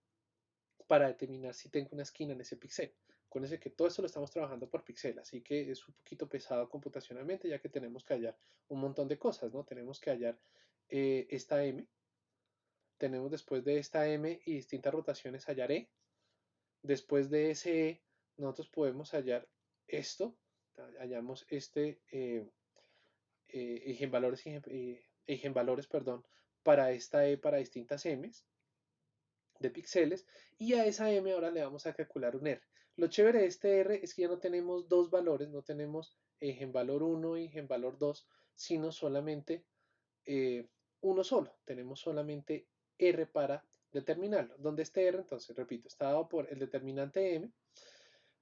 para determinar si tengo una esquina en ese píxel. Acuérdense que todo esto lo estamos trabajando por píxel, así que es un poquito pesado computacionalmente ya que tenemos que hallar un montón de cosas, ¿no? Tenemos que hallar esta M, tenemos después de esta M y distintas rotaciones hallar E, después de ese E nosotros podemos hallar esto, hallamos este eigenvalores, perdón, para esta E para distintas M's de píxeles y a esa M ahora le vamos a calcular un R. Lo chévere de este R es que ya no tenemos dos valores, no tenemos eigenvalor 1 y eigenvalor 2, sino solamente uno solo. Tenemos solamente R para determinarlo. Donde este R, entonces, repito, está dado por el determinante M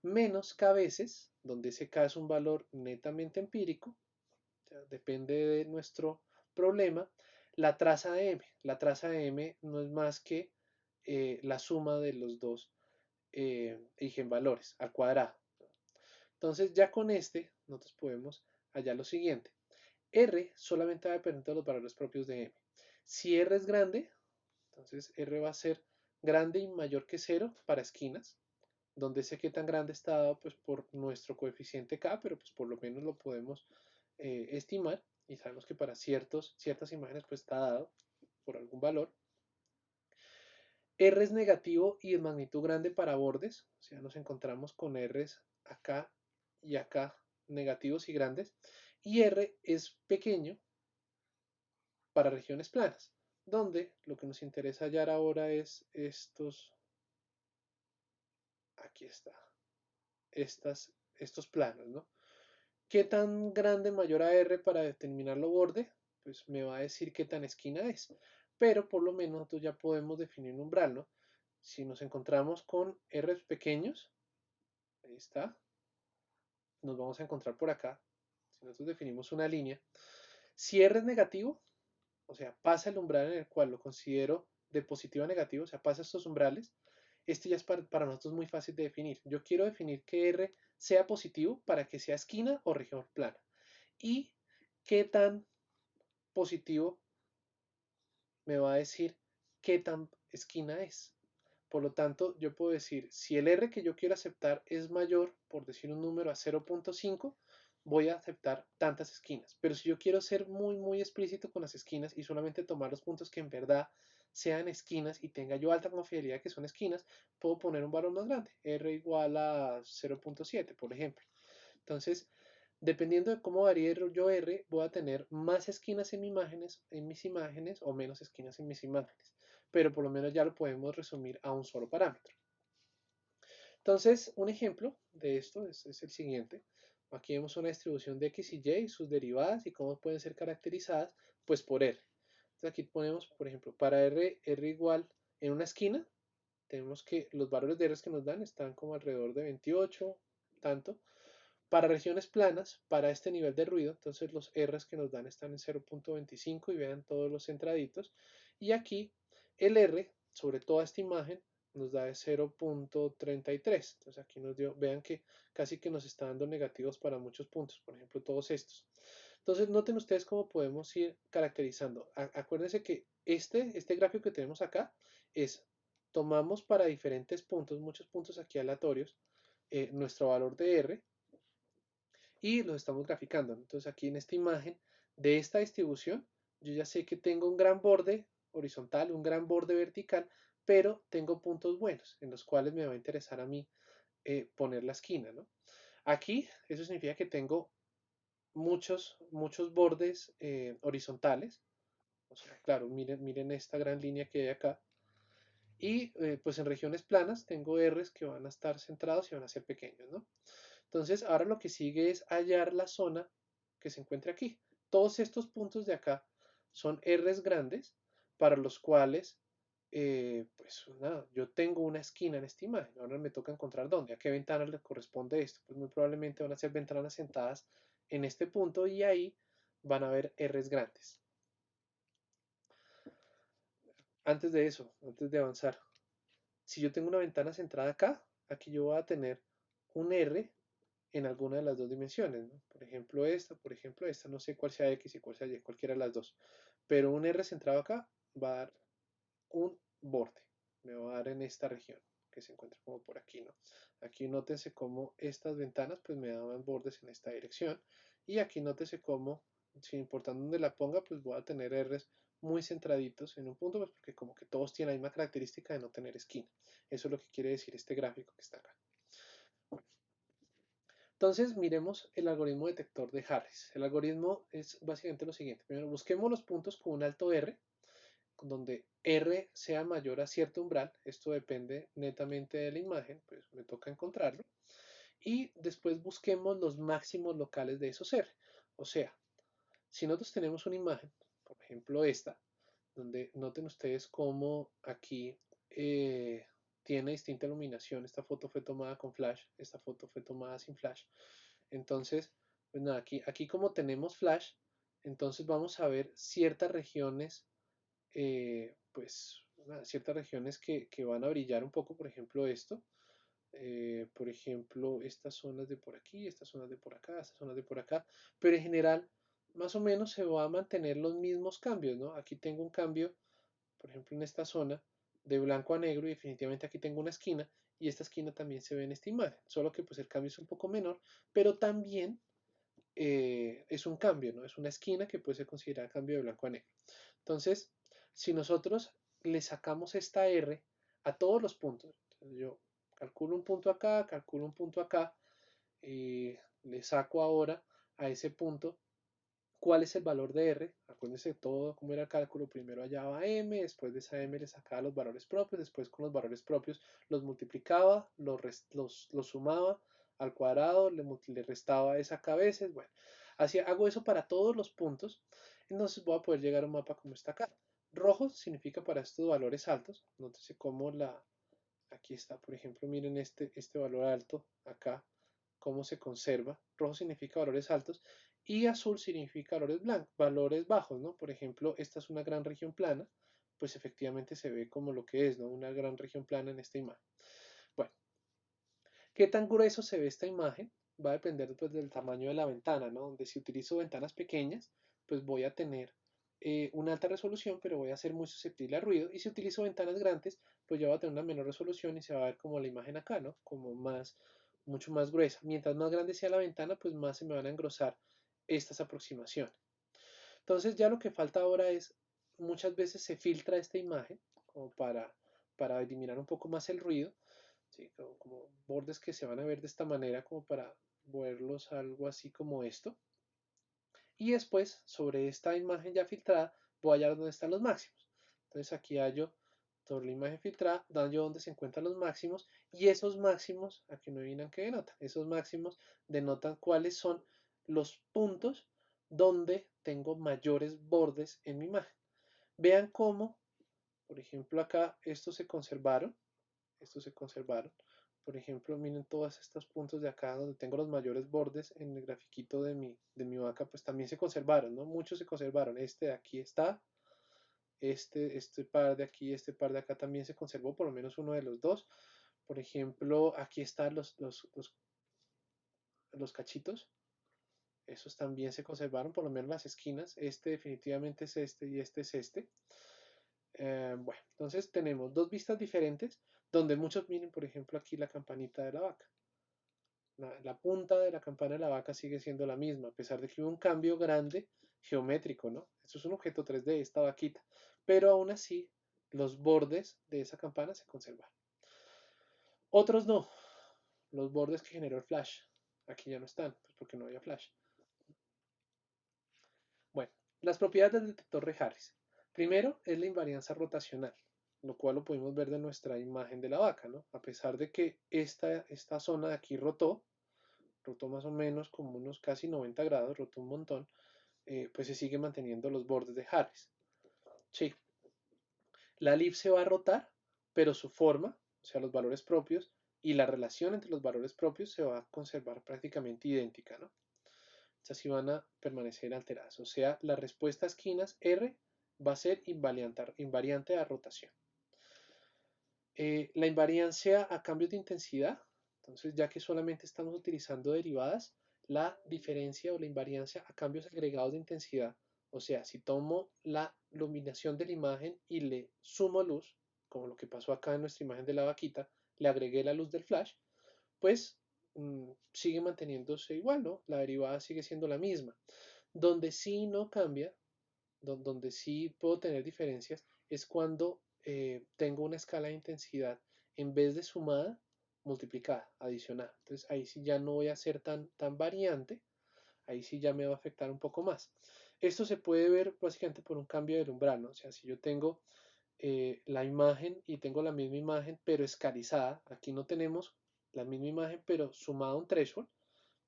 menos K veces, donde ese K es un valor netamente empírico, o sea, depende de nuestro problema, la traza de M. La traza de M no es más que la suma de los dos eigenvalores al cuadrado. Entonces ya con este nosotros podemos hallar lo siguiente. R solamente va a depender de los valores propios de M. Si R es grande, entonces R va a ser grande y mayor que 0 para esquinas, donde sé que tan grande está dado pues, por nuestro coeficiente K, pero pues por lo menos lo podemos estimar y sabemos que para ciertas imágenes pues está dado por algún valor. R es negativo y de magnitud grande para bordes, o sea, nos encontramos con R's acá y acá negativos y grandes, y R es pequeño para regiones planas, donde lo que nos interesa hallar ahora es aquí está, estos planos, ¿no? ¿Qué tan grande mayor a R para determinarlo borde? Pues me va a decir qué tan esquina es, pero por lo menos nosotros ya podemos definir un umbral, ¿no? Si nos encontramos con R pequeños, ahí está, nos vamos a encontrar por acá, si nosotros definimos una línea, si R es negativo, o sea, pasa el umbral en el cual lo considero de positivo a negativo, o sea, pasa estos umbrales, este ya es para nosotros muy fácil de definir. Yo quiero definir que R sea positivo para que sea esquina o región plana. Y qué tan positivo me va a decir qué tan esquina es. Por lo tanto, yo puedo decir, si el R que yo quiero aceptar es mayor, por decir un número a 0.5, voy a aceptar tantas esquinas. Pero si yo quiero ser muy explícito con las esquinas y solamente tomar los puntos que en verdad sean esquinas y tenga yo alta confiabilidad que son esquinas, puedo poner un valor más grande, R igual a 0.7, por ejemplo. Entonces, dependiendo de cómo varíe yo R, voy a tener más esquinas en mis imágenes o menos esquinas en mis imágenes. Pero por lo menos ya lo podemos resumir a un solo parámetro. Entonces, un ejemplo de esto es el siguiente. Aquí vemos una distribución de X y Y, sus derivadas y cómo pueden ser caracterizadas, pues por R. Entonces aquí ponemos, por ejemplo, para R igual en una esquina, tenemos que los valores de R que nos dan están como alrededor de 28, tanto. Para regiones planas, para este nivel de ruido, entonces los R's que nos dan están en 0.25 y vean todos los centraditos. Y aquí el R sobre toda esta imagen nos da de 0.33. Entonces aquí nos dio, vean que casi que nos está dando negativos para muchos puntos, por ejemplo todos estos. Entonces noten ustedes cómo podemos ir caracterizando. Acuérdense que este gráfico que tenemos acá es, tomamos para diferentes puntos, muchos puntos aquí aleatorios, nuestro valor de R y los estamos graficando. Entonces aquí en esta imagen de esta distribución, yo ya sé que tengo un gran borde horizontal, un gran borde vertical, pero tengo puntos buenos en los cuales me va a interesar a mí poner la esquina, ¿no? Aquí eso significa que tengo muchos bordes horizontales. O sea, claro, miren esta gran línea que hay acá. Y pues en regiones planas tengo R's que van a estar centrados y van a ser pequeños, ¿no? Entonces, ahora lo que sigue es hallar la zona que se encuentra aquí. Todos estos puntos de acá son R's grandes para los cuales, pues nada, yo tengo una esquina en esta imagen. Ahora me toca encontrar dónde, a qué ventana le corresponde esto. Pues muy probablemente van a ser ventanas sentadas en este punto y ahí van a haber R's grandes. Antes de eso, antes de avanzar, si yo tengo una ventana centrada acá, aquí yo voy a tener un R en alguna de las dos dimensiones, ¿no? Por ejemplo esta, no sé cuál sea X y cuál sea Y, cualquiera de las dos. Pero un R centrado acá va a dar un borde, me va a dar en esta región, que se encuentra como por aquí, ¿no? Aquí nótense cómo estas ventanas pues me daban bordes en esta dirección, y aquí nótense cómo, sin importar dónde la ponga, pues voy a tener R's muy centraditos en un punto, pues porque como que todos tienen la misma característica de no tener esquina. Eso es lo que quiere decir este gráfico que está acá. Entonces, miremos el algoritmo detector de Harris. El algoritmo es básicamente lo siguiente. Primero, busquemos los puntos con un alto R, donde R sea mayor a cierto umbral. Esto depende netamente de la imagen, pues me toca encontrarlo. Y después busquemos los máximos locales de esos R. O sea, si nosotros tenemos una imagen, por ejemplo esta, donde noten ustedes cómo aquí tiene distinta iluminación. Esta foto fue tomada con flash, esta foto fue tomada sin flash. Entonces, pues nada, aquí como tenemos flash, entonces vamos a ver ciertas regiones, pues nada, ciertas regiones que van a brillar un poco, por ejemplo esto. Por ejemplo, estas zonas de por aquí, estas zonas de por acá, estas zonas de por acá, pero en general más o menos se va a mantener los mismos cambios, ¿no? Aquí tengo un cambio, por ejemplo, en esta zona de blanco a negro y definitivamente aquí tengo una esquina y esta esquina también se ve en esta imagen, solo que pues el cambio es un poco menor, pero también es un cambio, ¿no? Es una esquina que puede ser considerada cambio de blanco a negro. Entonces, si nosotros le sacamos esta R a todos los puntos, entonces yo calculo un punto acá, calculo un punto acá, le saco ahora a ese punto cuál es el valor de R. Acuérdense de todo cómo era el cálculo. Primero hallaba M, después de esa M le sacaba los valores propios, después con los valores propios los multiplicaba, los sumaba al cuadrado, le restaba esa cabeza. Bueno, así hago eso para todos los puntos. Entonces voy a poder llegar a un mapa como está acá. Rojo significa para estos valores altos. Nótese cómo aquí está, por ejemplo, miren este valor alto acá, cómo se conserva. Rojo significa valores altos y azul significa valores bajos, ¿no? Por ejemplo, esta es una gran región plana, pues efectivamente se ve como lo que es, ¿no? Una gran región plana en esta imagen. Bueno, ¿qué tan grueso se ve esta imagen? Va a depender pues, del tamaño de la ventana, ¿no? Donde si utilizo ventanas pequeñas, pues voy a tener una alta resolución, pero voy a ser muy susceptible al ruido. Y si utilizo ventanas grandes, pues ya va a tener una menor resolución y se va a ver como la imagen acá, ¿no? Como mucho más gruesa. Mientras más grande sea la ventana, pues más se me van a engrosar estas aproximaciones. Entonces ya lo que falta ahora es, muchas veces se filtra esta imagen como para eliminar un poco más el ruido, ¿sí? Como bordes que se van a ver de esta manera como para verlos algo así como esto. Y después sobre esta imagen ya filtrada voy a hallar dónde están los máximos. Entonces aquí hallo sobre la imagen filtrada, hallo dónde se encuentran los máximos y esos máximos, aquí no adivinan qué denotan, esos máximos denotan cuáles son los puntos donde tengo mayores bordes en mi imagen. Vean cómo, por ejemplo, acá estos se conservaron. Por ejemplo, miren todos estos puntos de acá donde tengo los mayores bordes en el grafiquito de mi vaca, pues también se conservaron, ¿no? Muchos se conservaron. Este de aquí está, este par de aquí, este par de acá también se conservó, por lo menos uno de los dos. Por ejemplo, aquí están los cachitos, esos también se conservaron, por lo menos las esquinas. Este definitivamente es este y este es este. Bueno, entonces tenemos dos vistas diferentes donde muchos miren, por ejemplo, aquí la campanita de la vaca. La punta de la campana de la vaca sigue siendo la misma, a pesar de que hubo un cambio grande geométrico, ¿no? Esto es un objeto 3D, esta vaquita. Pero aún así, los bordes de esa campana se conservan. Otros no. Los bordes que generó el flash. Aquí ya no están, pues porque no había flash. Bueno, las propiedades del detector de Harris. Primero es la invarianza rotacional, lo cual lo pudimos ver de nuestra imagen de la vaca, ¿no? A pesar de que esta zona de aquí rotó más o menos como unos casi 90 grados, rotó un montón, pues se sigue manteniendo los bordes de Harris. Sí, la elipse va a rotar, pero su forma, o sea, los valores propios y la relación entre los valores propios se va a conservar prácticamente idéntica, ¿no? Estas sí van a permanecer alteradas, o sea, la respuesta a esquinas R va a ser invariante a rotación. La invariancia a cambios de intensidad, entonces ya que solamente estamos utilizando derivadas, la diferencia o la invariancia a cambios agregados de intensidad, o sea, si tomo la iluminación de la imagen y le sumo luz, como lo que pasó acá en nuestra imagen de la vaquita, le agregué la luz del flash, pues sigue manteniéndose igual, ¿no? La derivada sigue siendo la misma. Donde sí no cambia, donde sí puedo tener diferencias, es cuando tengo una escala de intensidad en vez de sumada, multiplicada, adicionada. Entonces ahí sí ya no voy a ser tan variante, ahí sí ya me va a afectar un poco más. Esto se puede ver básicamente por un cambio del umbral, ¿no? O sea, si yo tengo la imagen y tengo la misma imagen pero escalizada, aquí no tenemos la misma imagen pero sumada a un threshold,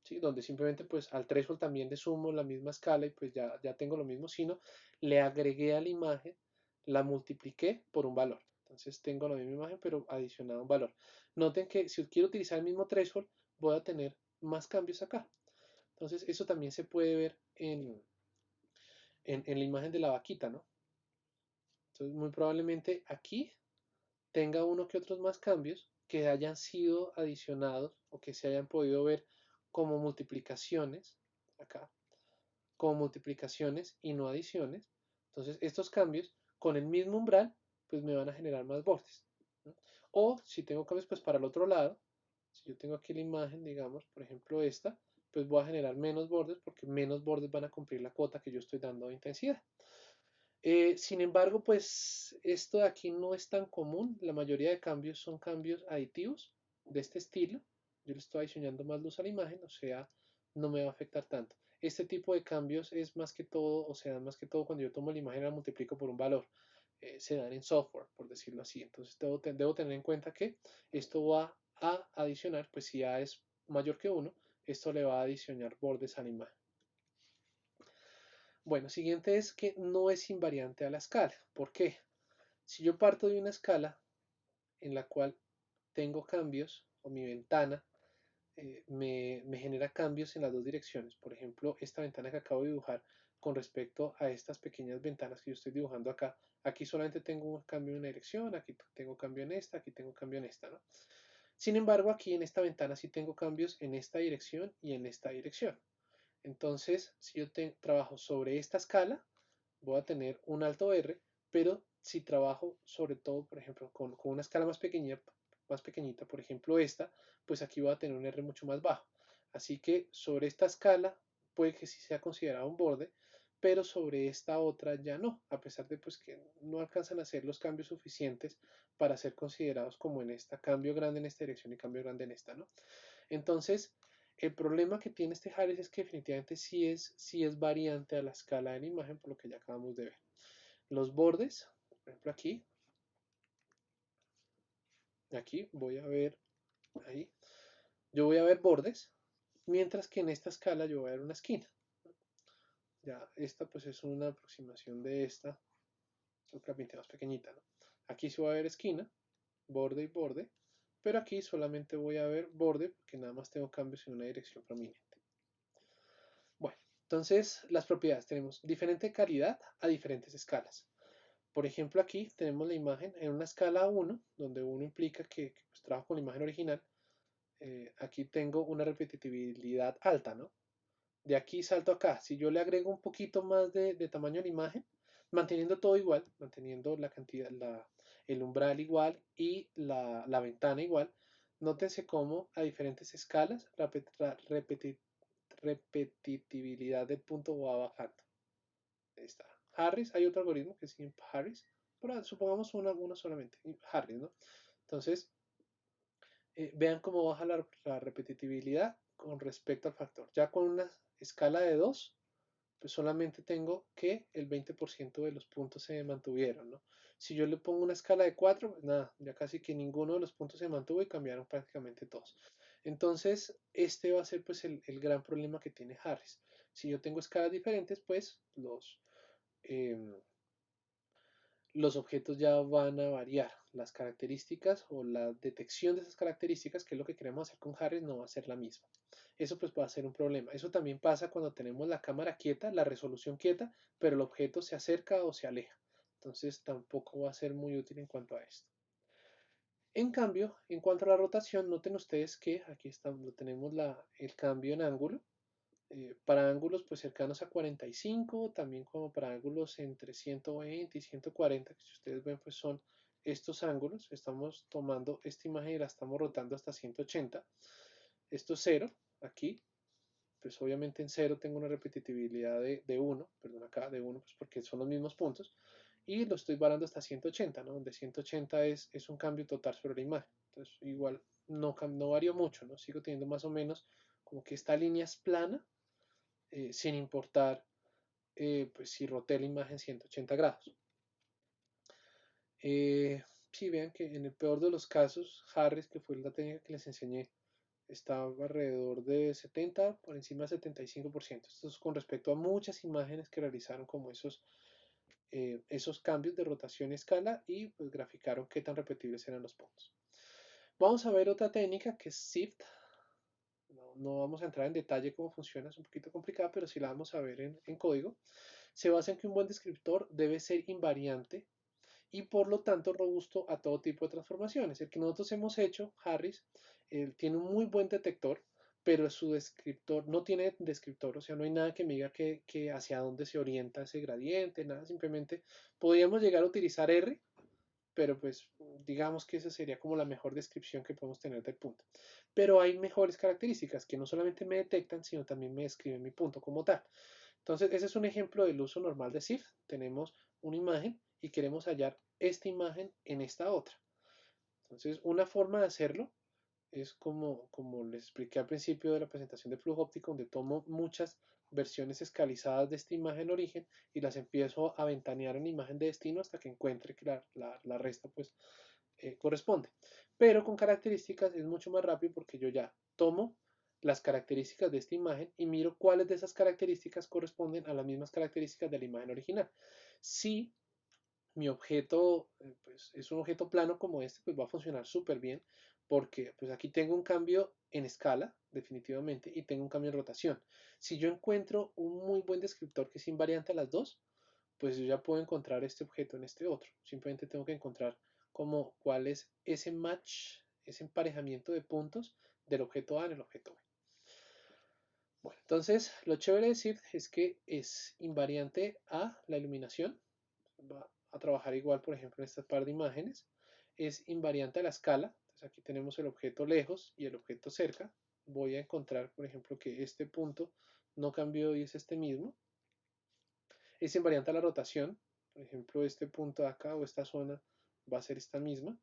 ¿sí? Donde simplemente pues al threshold también le sumo la misma escala y pues ya tengo lo mismo, sino le agregué a la imagen, la multipliqué por un valor. Entonces tengo la misma imagen pero adicionado un valor. Noten que si quiero utilizar el mismo threshold voy a tener más cambios acá. Entonces eso también se puede ver en la imagen de la vaquita, ¿no? Entonces muy probablemente aquí tenga uno que otros más cambios que hayan sido adicionados o que se hayan podido ver como multiplicaciones acá, como multiplicaciones y no adiciones. Entonces estos cambios con el mismo umbral pues me van a generar más bordes, ¿no? O si tengo cambios pues para el otro lado, si yo tengo aquí la imagen, digamos, por ejemplo esta, pues voy a generar menos bordes porque menos bordes van a cumplir la cuota que yo estoy dando de intensidad. Sin embargo, pues esto de aquí no es tan común. La mayoría de cambios son cambios aditivos de este estilo. Yo le estoy adicionando más luz a la imagen, o sea, no me va a afectar tanto. Este tipo de cambios es más que todo, o sea, más que todo cuando yo tomo la imagen y la multiplico por un valor. Se dan en software, por decirlo así. Entonces debo tener en cuenta que esto va a adicionar, pues si A es mayor que 1, esto le va a adicionar bordes a la imagen. Bueno, siguiente es que no es invariante a la escala. ¿Por qué? Si yo parto de una escala en la cual tengo cambios, o mi ventana me genera cambios en las dos direcciones. Por ejemplo, esta ventana que acabo de dibujar con respecto a estas pequeñas ventanas que yo estoy dibujando acá. Aquí solamente tengo un cambio en una dirección, aquí tengo cambio en esta, aquí tengo cambio en esta, ¿no? Sin embargo, aquí en esta ventana sí tengo cambios en esta dirección y en esta dirección. Entonces, si yo trabajo sobre esta escala, voy a tener un alto R, pero si trabajo sobre todo, por ejemplo, con una escala más pequeñita, por ejemplo esta, pues aquí voy a tener un R mucho más bajo. Así que sobre esta escala puede que sí sea considerado un borde, pero sobre esta otra ya no, a pesar de pues que no alcanzan a hacer los cambios suficientes para ser considerados como en esta, cambio grande en esta dirección y cambio grande en esta, ¿no? Entonces, el problema que tiene este Harris es que definitivamente sí es variante a la escala de la imagen, por lo que ya acabamos de ver. Los bordes, por ejemplo aquí voy a ver, ahí, yo voy a ver bordes, mientras que en esta escala yo voy a ver una esquina. Ya, esta pues es una aproximación de esta, la pinté más pequeñita, ¿no? Aquí sí voy a ver esquina, borde y borde, pero aquí solamente voy a ver borde porque nada más tengo cambios en una dirección prominente. Bueno, entonces las propiedades tenemos diferente calidad a diferentes escalas. Por ejemplo, aquí tenemos la imagen en una escala 1, donde 1 implica que pues, trabajo con la imagen original. Aquí tengo una repetitividad alta, ¿no? De aquí salto acá. Si yo le agrego un poquito más de tamaño a la imagen, manteniendo todo igual, manteniendo la cantidad, el umbral igual y la ventana igual, nótense cómo a diferentes escalas la repetitividad del punto va bajando. Ahí está. Harris, hay otro algoritmo que es Harris, pero supongamos una solamente, Harris, ¿no? Entonces, vean cómo baja la repetitividad con respecto al factor. Ya con una escala de 2, pues solamente tengo que el 20% de los puntos se mantuvieron, ¿no? Si yo le pongo una escala de 4, pues nada, ya casi que ninguno de los puntos se mantuvo y cambiaron prácticamente todos. Entonces, este va a ser pues el gran problema que tiene Harris. Si yo tengo escalas diferentes, pues eh, los objetos ya van a variar. Las características o la detección de esas características, que es lo que queremos hacer con Harris, no va a ser la misma. Eso pues va a ser un problema. Eso también pasa cuando tenemos la cámara quieta, la resolución quieta, pero el objeto se acerca o se aleja. Entonces tampoco va a ser muy útil en cuanto a esto. En cambio, en cuanto a la rotación, noten ustedes que aquí tenemos el cambio en ángulo. Para ángulos pues cercanos a 45, también como para ángulos entre 120 y 140, que si ustedes ven pues son estos ángulos. Estamos tomando esta imagen y la estamos rotando hasta 180. Esto es 0, aquí, pues obviamente en 0 tengo una repetitividad de 1, perdón, acá de 1, pues porque son los mismos puntos, y lo estoy variando hasta 180, ¿no? Donde 180 es un cambio total sobre la imagen. Entonces igual no varío mucho, ¿no? Sigo teniendo más o menos como que esta línea es plana, sin importar pues si roté la imagen 180 grados. Sí, vean que en el peor de los casos, Harris, que fue la técnica que les enseñé, estaba alrededor de 70, por encima de 75%. Esto es con respecto a muchas imágenes que realizaron como esos cambios de rotación y escala y pues graficaron qué tan repetibles eran los puntos. Vamos a ver otra técnica que es Sift. No vamos a entrar en detalle cómo funciona, es un poquito complicada, pero sí la vamos a ver en código. Se basa en que un buen descriptor debe ser invariante y por lo tanto robusto a todo tipo de transformaciones. El que nosotros hemos hecho, Harris, tiene un muy buen detector, pero su descriptor no tiene descriptor, o sea, no hay nada que me diga que hacia dónde se orienta ese gradiente, nada, simplemente podríamos llegar a utilizar R, pero pues digamos que esa sería como la mejor descripción que podemos tener del punto. Pero hay mejores características que no solamente me detectan, sino también me describen mi punto como tal. Entonces, ese es un ejemplo del uso normal de SIF. Tenemos una imagen y queremos hallar esta imagen en esta otra. Entonces, una forma de hacerlo es como les expliqué al principio de la presentación de flujo óptico, donde tomo muchas versiones escalizadas de esta imagen origen y las empiezo a ventanear en imagen de destino hasta que encuentre que la resta pues corresponde. Pero con características es mucho más rápido porque yo ya tomo las características de esta imagen y miro cuáles de esas características corresponden a las mismas características de la imagen original. Si mi objeto pues, es un objeto plano como este, pues va a funcionar súper bien porque pues aquí tengo un cambio en escala, definitivamente, y tengo un cambio en rotación. Si yo encuentro un muy buen descriptor que es invariante a las dos, pues yo ya puedo encontrar este objeto en este otro. Simplemente tengo que encontrar como cuál es ese match, ese emparejamiento de puntos del objeto A en el objeto B. Bueno, entonces lo chévere de SIFT es que es invariante a la iluminación. Va a trabajar igual, por ejemplo, en esta par de imágenes. Es invariante a la escala. Entonces aquí tenemos el objeto lejos y el objeto cerca. Voy a encontrar, por ejemplo, que este punto no cambió y es este mismo. Es invariante a la rotación. Por ejemplo, este punto de acá o esta zona va a ser esta misma.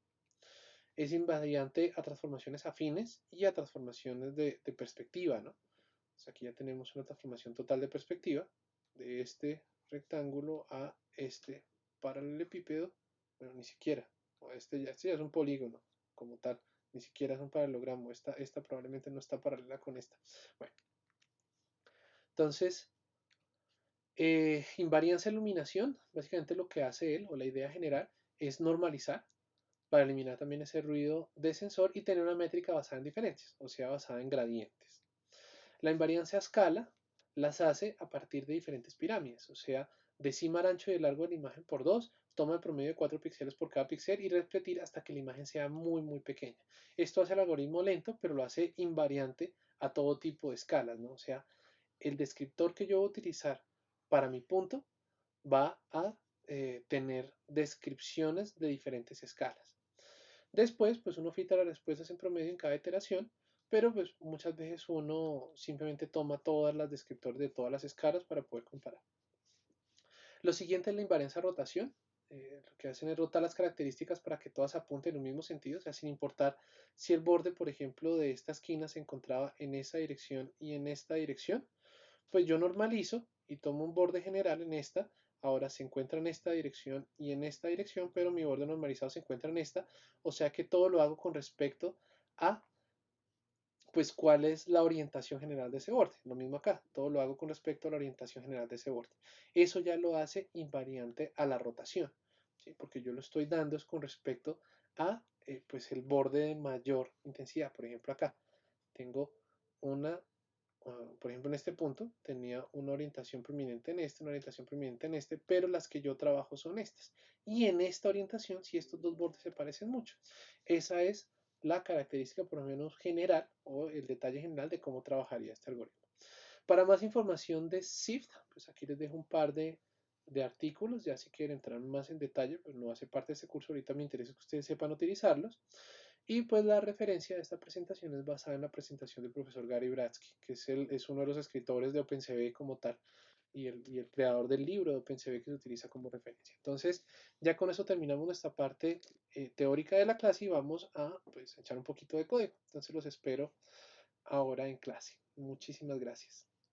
Es invariante a transformaciones afines y a transformaciones de perspectiva, ¿no? Entonces aquí ya tenemos una transformación total de perspectiva de este rectángulo a este paralelepípedo. Bueno, ni siquiera. Este ya es un polígono como tal. Ni siquiera es un paralelogramo. Esta probablemente no está paralela con esta. Bueno, entonces invariancia de iluminación, básicamente lo que hace él, o la idea general, es normalizar para eliminar también ese ruido de sensor y tener una métrica basada en diferencias, o sea, basada en gradientes. La invariancia a escala las hace a partir de diferentes pirámides, o sea, decima el ancho y el largo de la imagen por 2, toma el promedio de 4 píxeles por cada píxel y repetir hasta que la imagen sea muy, muy pequeña. Esto hace el algoritmo lento, pero lo hace invariante a todo tipo de escalas, ¿no? O sea, el descriptor que yo voy a utilizar para mi punto va a tener descripciones de diferentes escalas. Después, pues uno filtra las respuestas en promedio en cada iteración, pero pues muchas veces uno simplemente toma todas las descriptores de todas las escalas para poder comparar. Lo siguiente es la invariancia a rotación. Lo que hacen es rotar las características para que todas apunten en un mismo sentido, o sea, sin importar si el borde, por ejemplo, de esta esquina se encontraba en esa dirección y en esta dirección, pues yo normalizo y tomo un borde general en esta. Ahora se encuentra en esta dirección y en esta dirección, pero mi borde normalizado se encuentra en esta. O sea que todo lo hago con respecto a, pues, cuál es la orientación general de ese borde. Lo mismo acá, todo lo hago con respecto a la orientación general de ese borde. Eso ya lo hace invariante a la rotación, ¿sí? Porque yo lo estoy dando es con respecto a, pues, el borde de mayor intensidad. Por ejemplo, acá tengo una por ejemplo, en este punto tenía una orientación prominente en este, una orientación prominente en este, pero las que yo trabajo son estas. Y en esta orientación, si estos dos bordes se parecen mucho, esa es la característica por lo menos general o el detalle general de cómo trabajaría este algoritmo. Para más información de SIFT, pues aquí les dejo un par de artículos, ya si quieren entrar más en detalle, pues no hace parte de este curso, ahorita me interesa que ustedes sepan utilizarlos. Y pues la referencia de esta presentación es basada en la presentación del profesor Gary Bradsky, que es uno de los escritores de OpenCV como tal y el creador del libro de OpenCV que se utiliza como referencia. Entonces, ya con eso terminamos nuestra parte teórica de la clase y vamos a pues, echar un poquito de código. Entonces los espero ahora en clase. Muchísimas gracias.